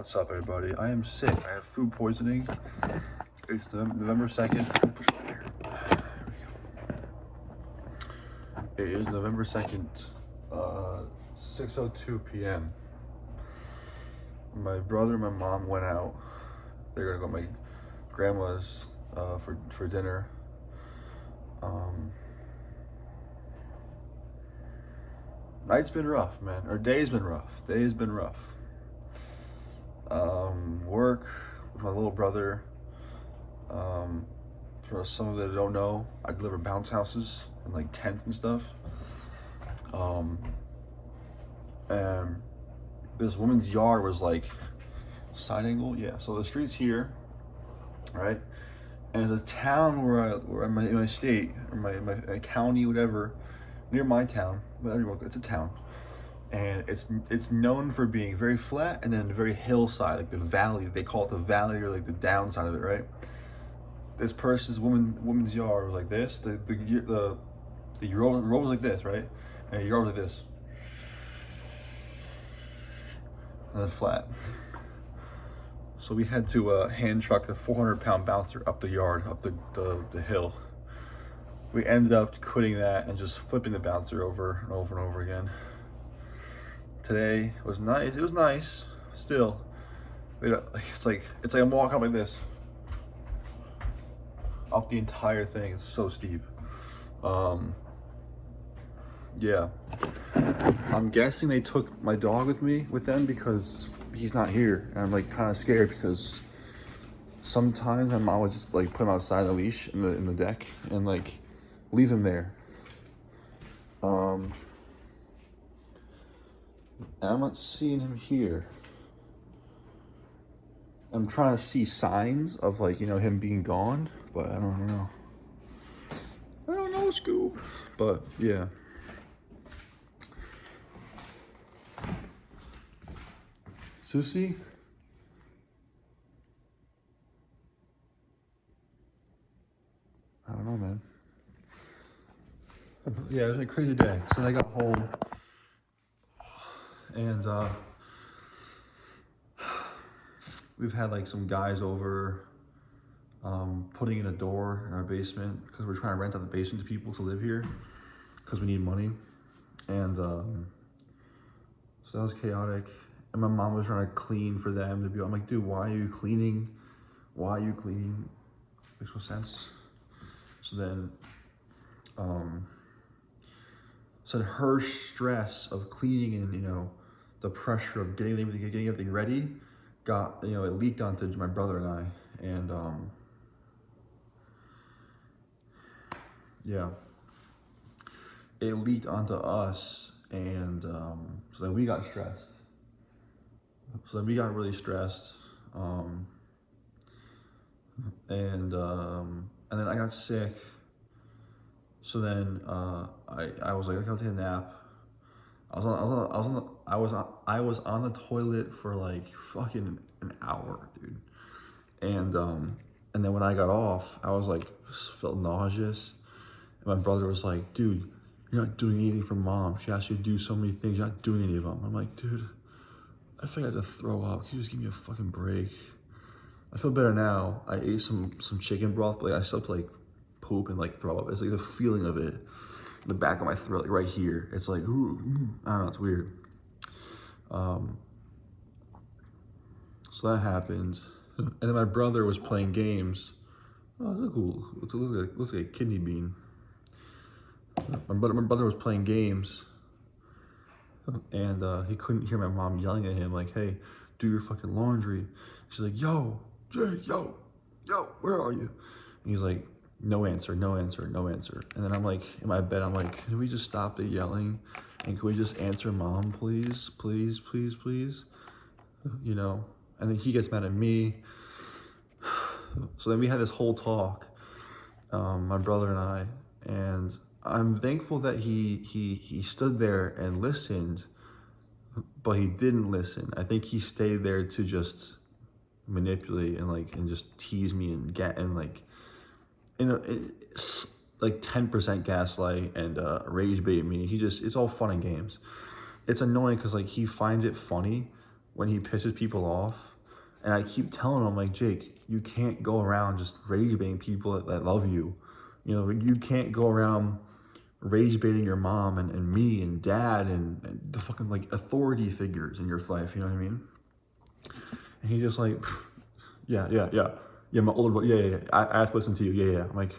What's up, everybody? I am sick. I have food poisoning. It's November 2nd. It is November 2nd, 6:02 p.m. My brother and my mom went out. They're gonna go to my grandma's for dinner. Night's been rough, man. Or day's been rough. Day's been rough. Work with my little brother. For some of you that don't know, I deliver bounce houses and like tents and stuff. And this woman's yard was like side angle, yeah. So the street's here, right? And there's a town where in my state or my county, whatever, near my town, whatever, it's a town. And it's known for being very flat and then very hillside, like the valley. They call it the valley or like the downside of it, right? This woman's yard was like this. The road was like this, right? And the yard was like this, and then flat. So we had to hand truck the 400-pound bouncer up the yard, up the hill. We ended up quitting that and just flipping the bouncer over and over and over again. Today was nice. It was nice. Still, it's like I'm walking up like this, up the entire thing. It's so steep. Yeah. I'm guessing they took my dog with them because he's not here, and I'm like kind of scared because sometimes my mom would just like put him outside the leash in the deck and like leave him there. And I'm not seeing him here. I'm trying to see signs of like, him being gone, but I don't know. I don't know, Scoop. But yeah. Susie? I don't know, man. Yeah, it was a crazy day. So I got home and we've had like some guys over putting in a door in our basement because we're trying to rent out the basement to people to live here because we need money. And so that was chaotic. And my mom was trying to clean for them to be. I'm like, dude, why are you cleaning? Why are you cleaning? Makes no sense. So then, her stress of cleaning and the pressure of getting everything ready got it leaked onto my brother and I, and yeah, it leaked onto us, and so then we got stressed. So then we got really stressed, and then I got sick. So then I was like, I'll take a nap. I was on the toilet for like fucking an hour, dude. And then when I got off, I was like felt nauseous. And my brother was like, dude, you're not doing anything for mom. She asked you to do so many things. You're not doing any of them. I'm like, dude, I feel like I had to throw up. Can you just give me a fucking break? I feel better now. I ate some chicken broth, but I still have to like poop and like throw up. It's like the feeling of it, the back of my throat, like right here. It's like, ooh, I don't know, it's weird. So that happened. And then my brother was playing games. Oh, look cool. Looks like a kidney bean. My brother was playing games, and he couldn't hear my mom yelling at him like, hey, do your fucking laundry. She's like, yo, Jay, yo, where are you? And he's like, no answer. And then I'm like, in my bed, I'm like, can we just stop the yelling? And can we just answer mom, please? And then he gets mad at me. So then we had this whole talk, my brother and I, and I'm thankful that he stood there and listened, but he didn't listen. I think he stayed there to just manipulate and just tease me and like 10% gaslight and rage bait me. It's all fun and games. It's annoying because like he finds it funny when he pisses people off. And I keep telling him, like, Jake, you can't go around just rage baiting people that love you. You know, you can't go around rage baiting your mom and me and dad and the fucking like authority figures in your life, you know what I mean? And he just like, yeah, my older brother, yeah. I have to listen to you, yeah. I'm like,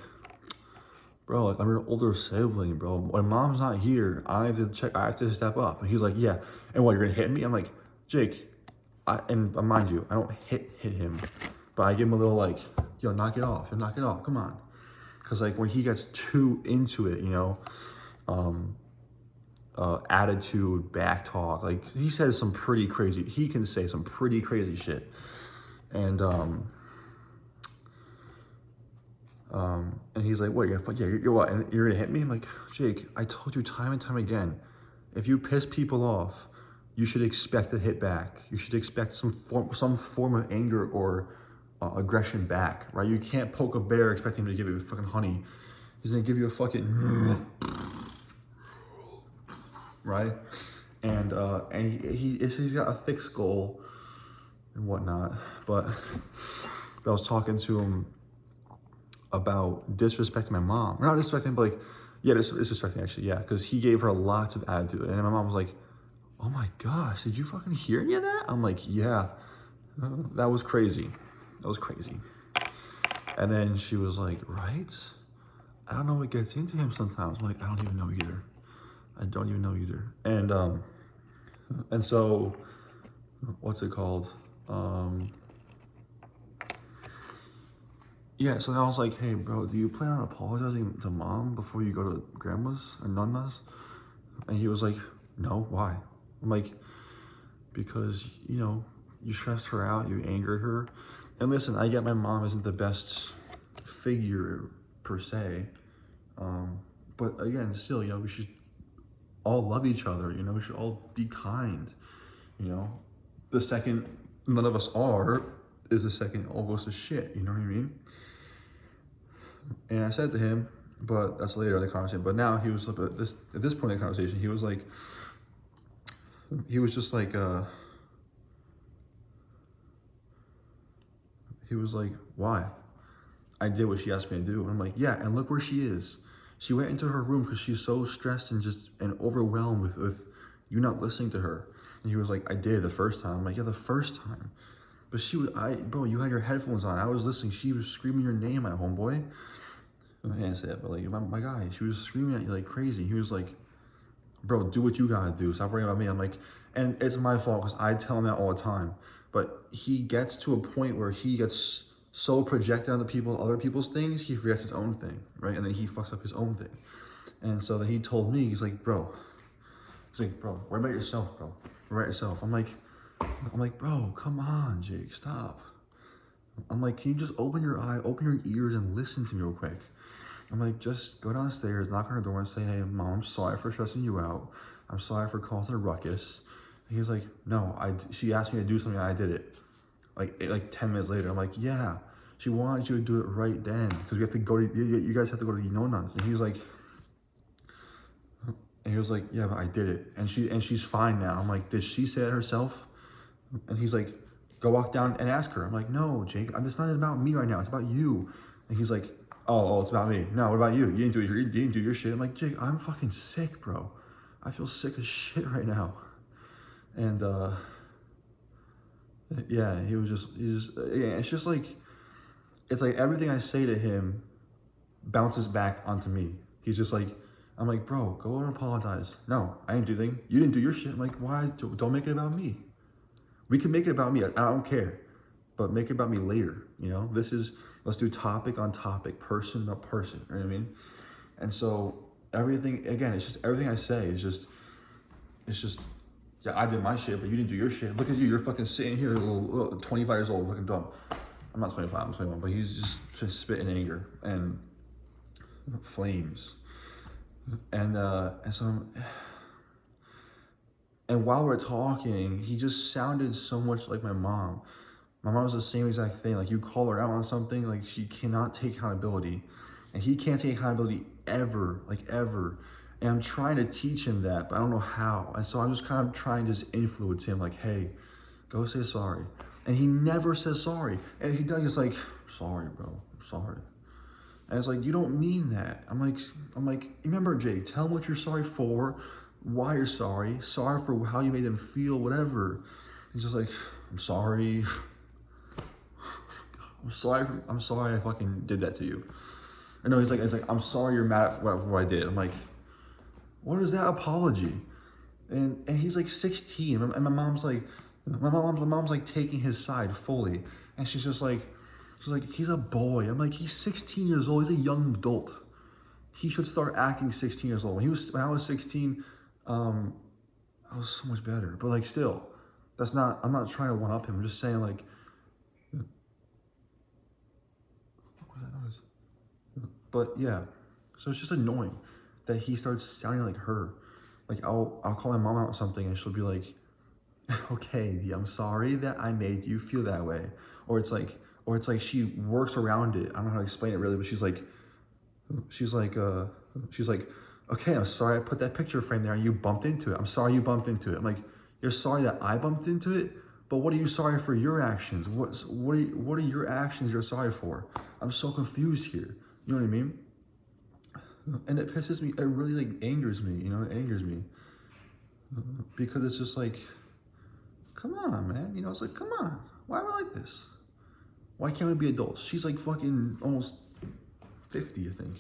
bro, like I'm your older sibling, bro. When mom's not here, I have to step up. And he's like, yeah. And what, you're gonna hit me? I'm like, Jake, and mind you, I don't hit him, but I give him a little like, yo, knock it off, come on. Cause like when he gets too into it, you know, attitude, back talk, like he can say some pretty crazy shit. And he's like, what, you're gonna fuck, yeah, you're what, and you're gonna hit me? I'm like, Jake, I told you time and time again, if you piss people off, you should expect a hit back. You should expect some form of anger or aggression back, right? You can't poke a bear expecting him to give you fucking honey. He's gonna give you a fucking, right? And he's got a thick skull and whatnot. But I was talking to him about disrespecting my mom. Not disrespecting, but like, yeah, disrespecting actually, yeah. Because he gave her lots of attitude. And my mom was like, oh my gosh, did you fucking hear any of that? I'm like, yeah, that was crazy. And then she was like, right? I don't know what gets into him sometimes. I'm like, I don't even know either. And so, what's it called? Yeah, so then I was like, hey, bro, do you plan on apologizing to mom before you go to grandma's or nonna's? And he was like, no, why? I'm like, because, you know, you stressed her out, you angered her. And listen, I get my mom isn't the best figure per se. But again, still, you know, we should all love each other, you know, we should all be kind, you know. The second none of us are is the second all goes to shit, you know what I mean? And I said to him, but that's later in the conversation, but now he was at this point in the conversation, he was just like, he was like, why? I did what she asked me to do. And I'm like, yeah, and look where she is. She went into her room because she's so stressed and overwhelmed with you not listening to her. And he was like, I did the first time. I'm like, yeah, the first time. But bro, you had your headphones on. I was listening. She was screaming your name, my homeboy. I can't say it, but like, my guy, she was screaming at you like crazy. He was like, bro, do what you gotta do. Stop worrying about me. I'm like, and it's my fault because I tell him that all the time. But he gets to a point where he gets so projected onto other people's things, he forgets his own thing, right? And then he fucks up his own thing. And so then he told me, he's like, bro, worry about yourself, bro. Worry about yourself. I'm like, bro, come on, Jake, stop. I'm like, can you just open your ears and listen to me real quick? I'm like, just go downstairs, knock on her door and say, hey, mom, I'm sorry for stressing you out. I'm sorry for causing a ruckus. And he's like, no, she asked me to do something and I did it. Like 10 minutes later, I'm like, yeah, she wanted you to do it right then because we have to go to, you guys have to go to the Nonas. And he was like, yeah, but I did it. And she's fine now. I'm like, did she say it herself? And he's like, go walk down and ask her. I'm like, no, Jake, it's not about me right now. It's about you. And he's like, oh, it's about me. No, what about you? You didn't do your shit. I'm like, Jake, I'm fucking sick, bro. I feel sick as shit right now. And, yeah, it's just like, it's like everything I say to him bounces back onto me. He's just like, I'm like, bro, go and apologize. No, I didn't do anything. You didn't do your shit. I'm like, why? Don't make it about me. We can make it about me. I don't care. But make it about me later, you know? Let's do topic on topic, person to person, you know what I mean? And so everything I say is just, yeah, I did my shit, but you didn't do your shit. Look at you, you're fucking sitting here, little 25 years old, looking dumb. I'm not 25, I'm 21, but he's just spitting anger and flames. And while we're talking, he just sounded so much like my mom. My mom was the same exact thing. Like, you call her out on something, like, she cannot take accountability. And he can't take accountability ever. And I'm trying to teach him that, but I don't know how. And so I'm just kind of trying to just influence him, like, hey, Go say sorry. And he never says sorry. And if he does, he's like, sorry, bro, I'm sorry. And it's like, you don't mean that. I'm like, remember, Jake, tell them what you're sorry for, why you're sorry for how you made them feel, whatever. He's just like, I'm sorry. I'm sorry I fucking did that to you. I know he's like, I'm sorry you're mad at what I did. I'm like, what is that apology? And he's like 16, and my mom's like, my mom's like taking his side fully, and she's like, he's a boy. I'm like, he's 16 years old. He's a young adult. He should start acting 16 years old. When I was 16, I was so much better. But like, still, I'm not trying to one up him. I'm just saying, like, what the fuck was that noise? But yeah, so it's just annoying that he starts sounding like her. Like, I'll call my mom out or something, and she'll be like, okay, I'm sorry that I made you feel that way. Or it's like she works around it. I don't know how to explain it really, but she's like, okay, I'm sorry I put that picture frame there and you bumped into it. I'm sorry you bumped into it. I'm like, you're sorry that I bumped into it, but what are you sorry for your actions? What are your actions you're sorry for? I'm so confused here. You know what I mean? And it pisses me, it really like angers me, it angers me. Because it's just like, come on, man. It's like, come on. Why are we like this? Why can't we be adults? She's like fucking almost 50, I think.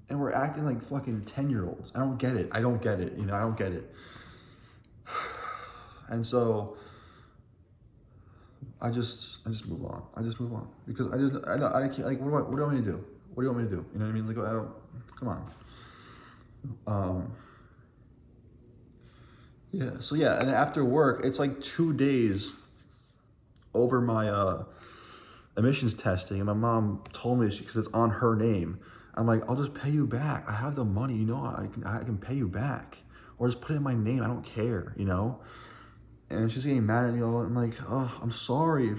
And we're acting like fucking 10-year-olds. I don't get it. I don't get it. I don't get it. And so I just move on. I just move on. Because I can't, like, what do you want me to do? What do you want me to do? You know what I mean? Like, I don't, come on. Yeah, so yeah, and after work, it's like 2 days over my emissions testing, and my mom told me, because it's on her name, I'm like, I'll just pay you back. I have the money, I can pay you back. Or just put it in my name, I don't care, And she's getting mad at me, I'm like, oh, I'm sorry,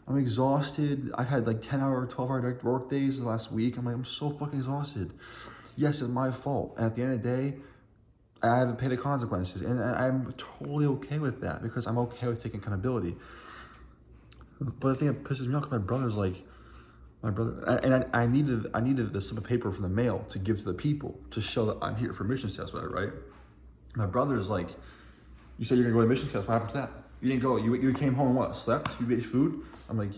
I'm exhausted. I've had like 10-hour, 12-hour work days the last week. I'm like, I'm so fucking exhausted. Yes, it's my fault. And at the end of the day, I have to pay the consequences. And I'm totally okay with that because I'm okay with taking accountability. But the thing that pisses me off is my brother's like, and I needed the slip of paper from the mail to give to the people to show that I'm here for emissions test, whatever, right? My brother's like, you said you're gonna go to emissions test, what happened to that? You didn't go, you came home and what, slept? You ate food? I'm like,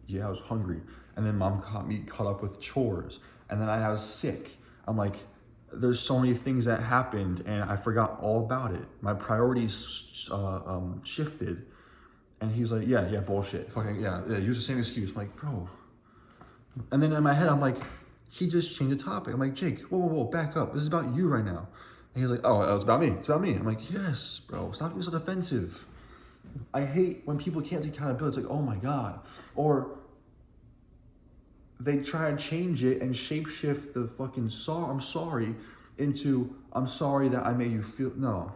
yeah, I was hungry. And then mom caught me caught up with chores. And then I was sick. I'm like, there's so many things that happened and I forgot all about it. My priorities shifted. And he was like, yeah, bullshit. Fucking, yeah, use the same excuse. I'm like, bro. And then in my head, I'm like, he just changed the topic. I'm like, Jake, whoa, back up. This is about you right now. And he's like, oh, it's about me. It's about me. I'm like, yes, bro, stop being so defensive. I hate when people can't take accountability. It's like, oh my God. Or they try and change it and shapeshift the fucking I'm sorry into, I'm sorry that I made you feel, no.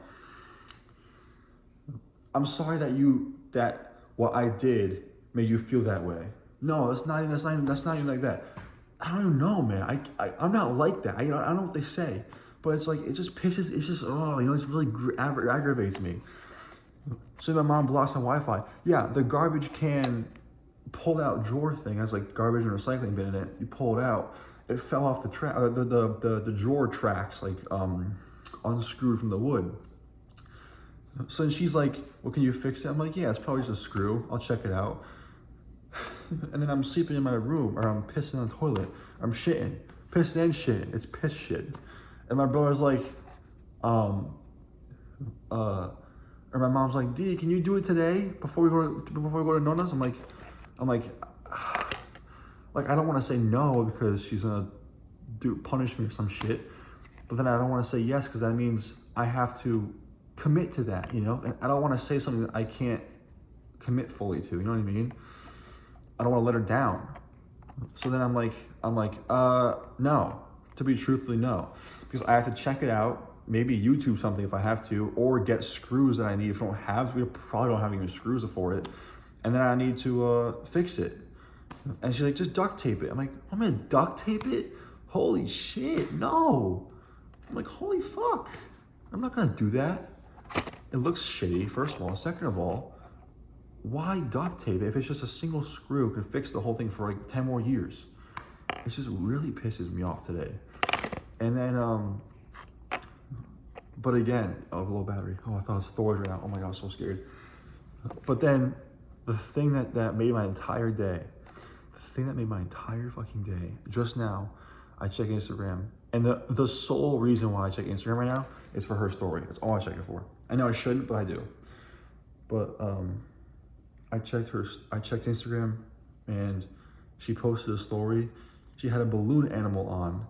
I'm sorry that what I did made you feel that way. No, that's not even like that. I don't even know, man. I'm not like that. I don't know what they say, but it's like, it just pisses, it's just, it's really aggravates me. So my mom blocks my Wi-Fi. Yeah, the garbage can pulled out drawer thing has like garbage and recycling bin in it. You pull it out, it fell off the track. The drawer tracks like unscrewed from the wood. So then she's like, well, can you fix it? I'm like, yeah, it's probably just a screw. I'll check it out. And then I'm sleeping in my room, or I'm pissing on the toilet. I'm shitting, pissing and shitting. It's piss shit. And my brother's like, or my mom's like, D, can you do it today before we go to Nona's? I'm like, I don't want to say no because she's gonna punish me or some shit. But then I don't want to say yes because that means I have to commit to that, And I don't want to say something that I can't commit fully to. You know what I mean? I don't want to let her down. So then I'm like, no. To be truthfully, no, because I have to check it out. Maybe YouTube something if I have to, or get screws that I need. If I don't have, we probably don't have any screws for it. And then I need to fix it. And she's like, just duct tape it. I'm like, I'm gonna duct tape it? Holy shit, no. I'm like, holy fuck. I'm not gonna do that. It looks shitty, first of all. Second of all, why duct tape if it's just a single screw can fix the whole thing for like 10 more years? It just really pisses me off today. And then, but again, oh, low battery. Oh, I thought it was storage right now. Oh my God, I was so scared. But then the thing that made my entire day, the thing that made my entire fucking day, just now, I check Instagram. And the sole reason why I check Instagram right now is for her story. That's all I check it for. I know I shouldn't, but I do. But I checked Instagram, and she posted a story. She had a balloon animal on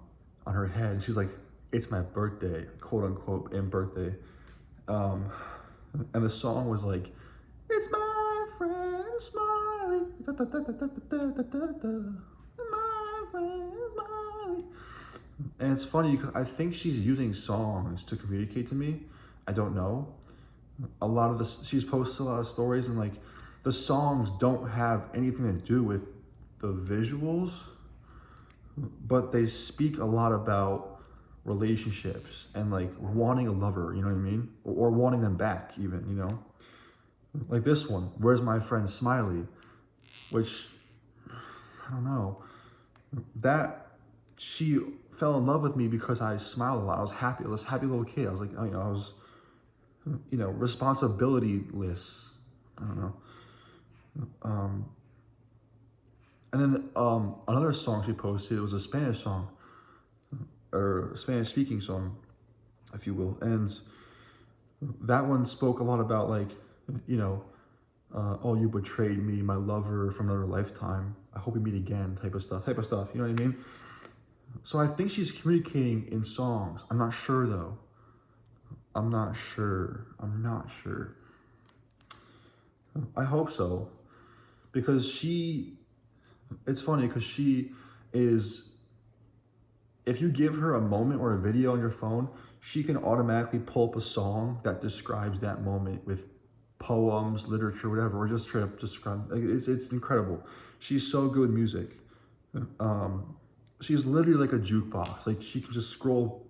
her head. And she's like, "It's my birthday," quote unquote, in birthday. And the song was like, "It's my friend Smiley, da, da, da, da, da, da, da, da, da. My friend Smiley." And it's funny because I think she's using songs to communicate to me. I don't know. She's posted a lot of stories, and like the songs don't have anything to do with the visuals, but they speak a lot about relationships and like wanting a lover, you know what I mean? Or wanting them back even, you know? Like this one, "Where's my friend Smiley?" Which, I don't know. That she fell in love with me because I smiled a lot. I was happy. I was a happy little kid. I was like, I was, responsibility-less. I don't know. And then another song she posted, it was a Spanish song, or a Spanish-speaking song, if you will. And that one spoke a lot about like, "Oh, you betrayed me, my lover from another lifetime. I hope we meet again," type of stuff, you know what I mean? So I think she's communicating in songs. I'm not sure though. I'm not sure. I hope so. Because it's funny because she is, if you give her a moment or a video on your phone, she can automatically pull up a song that describes that moment with poems, literature, whatever, or just straight up describe. It's incredible. She's so good with music. She's literally like a jukebox. Like she can just scroll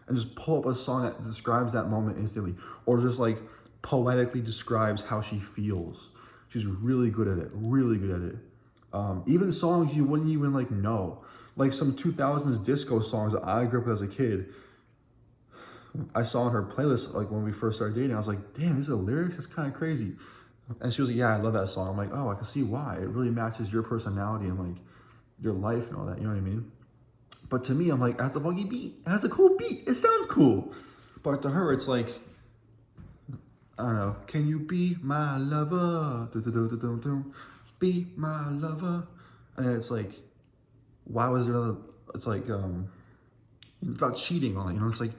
and just pull up a song that describes that moment instantly, or just like poetically describes how she feels. She's really good at it. Even songs you wouldn't even like know, like some 2000s disco songs that I grew up with as a kid. I saw on her playlist like when we first started dating. I was like, "Damn, these are the lyrics? That's kind of crazy." And she was like, "Yeah, I love that song." I'm like, "Oh, I can see why. It really matches your personality and like your life and all that." You know what I mean? But to me, I'm like, it has a funky beat. It has a cool beat. It sounds cool. But to her, it's like, I don't know. "Can you be my lover? Be my lover." And it's like, why was there another? It's like, it's about cheating on it. It's like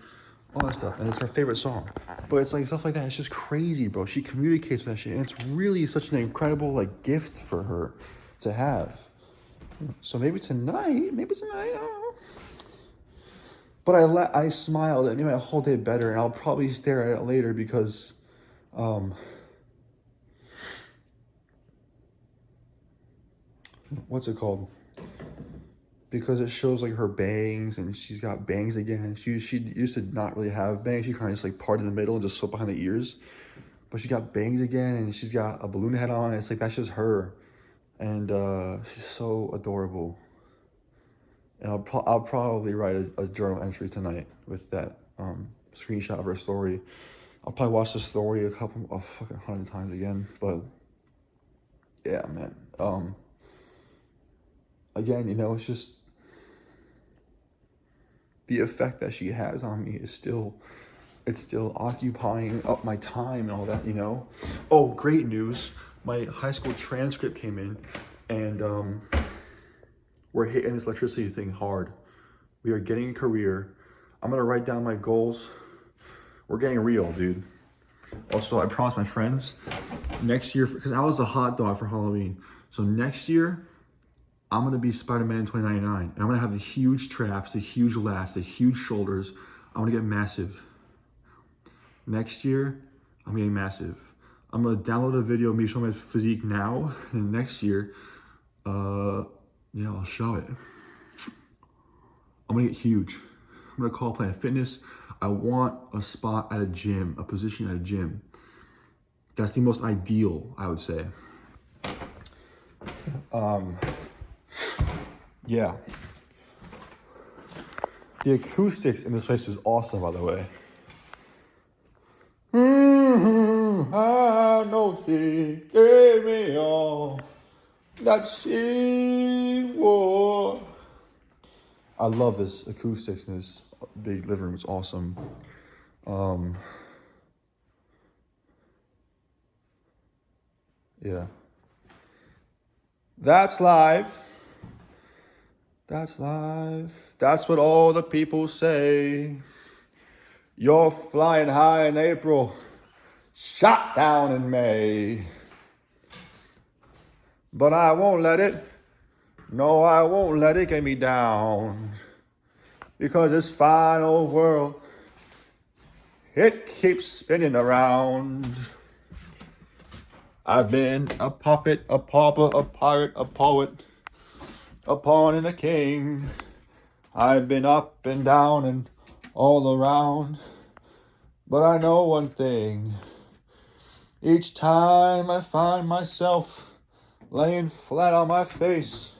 all that stuff. And it's her favorite song. But it's like stuff like that. It's just crazy, bro. She communicates with that shit. And it's really such an incredible like gift for her to have. So maybe tonight, I don't know. But I smiled and it made my whole day better, and I'll probably stare at it later because, what's it called? Because it shows like her bangs, and she's got bangs again. She used to not really have bangs. She kind of just like part in the middle and just swept behind the ears. But she got bangs again, and she's got a balloon head on. It's like, that's just her. And she's so adorable. And I'll probably write a journal entry tonight with that screenshot of her story. I'll probably watch the story a fucking 100 times again. But yeah, man. Again, it's just the effect that she has on me is still occupying up my time and all that. Oh, great news! My high school transcript came in, and we're hitting this electricity thing hard. We are getting a career. I'm gonna write down my goals. We're getting real, dude. Also, I promised my friends next year, because I was a hot dog for Halloween. So next year, I'm gonna be Spider-Man 2099. And I'm gonna have the huge traps, the huge lats, the huge shoulders. I'm gonna get massive. Next year, I'm getting massive. I'm gonna download a video of me showing my physique now, and next year, I'll show it. I'm gonna get huge. I'm gonna call Planet Fitness. I want a spot at a gym, a position at a gym. That's the most ideal, I would say. Yeah. The acoustics in this place is awesome, by the way. I know she gave me all that she wore. I love this acoustics in this big living room. It's awesome. Yeah. That's life. That's life. That's what all the people say. You're flying high in April, shot down in May. But I won't let it, no, I won't let it get me down. Because this fine old world, it keeps spinning around. I've been a puppet, a pauper, a pirate, a poet, a pawn and a king. I've been up and down and all around. But I know one thing. Each time I find myself laying flat on my face,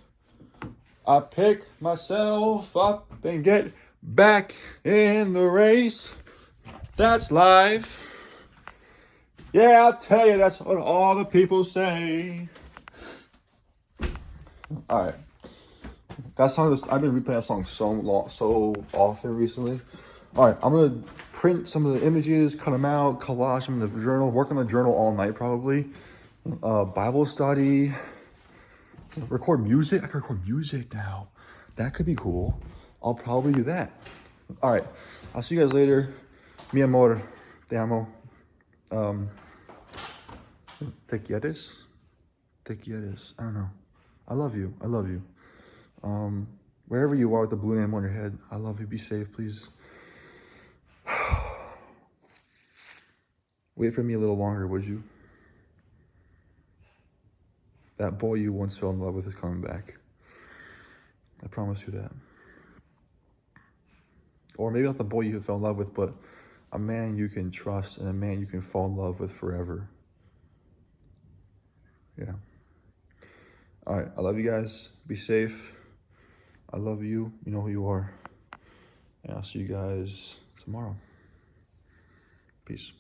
I pick myself up and get back in the race. That's life. Yeah, I'll tell you, that's what all the people say. All right. That song, I've been replaying that song so often recently. All right, I'm going to print some of the images, cut them out, collage them in the journal, work on the journal all night probably. Bible study, record music. I can record music now. That could be cool. I'll probably do that. All right, I'll see you guys later. Mi amor, te amo. Te quieres? Te quieres? I don't know. I love you. I love you. Wherever you are with the blue name on your head, I love you. Be safe, please. Wait for me a little longer, would you? That boy you once fell in love with is coming back. I promise you that. Or maybe not the boy you fell in love with, but a man you can trust and a man you can fall in love with forever. Yeah. All right. I love you guys. Be safe. I love you. You know who you are. And I'll see you guys tomorrow. Peace.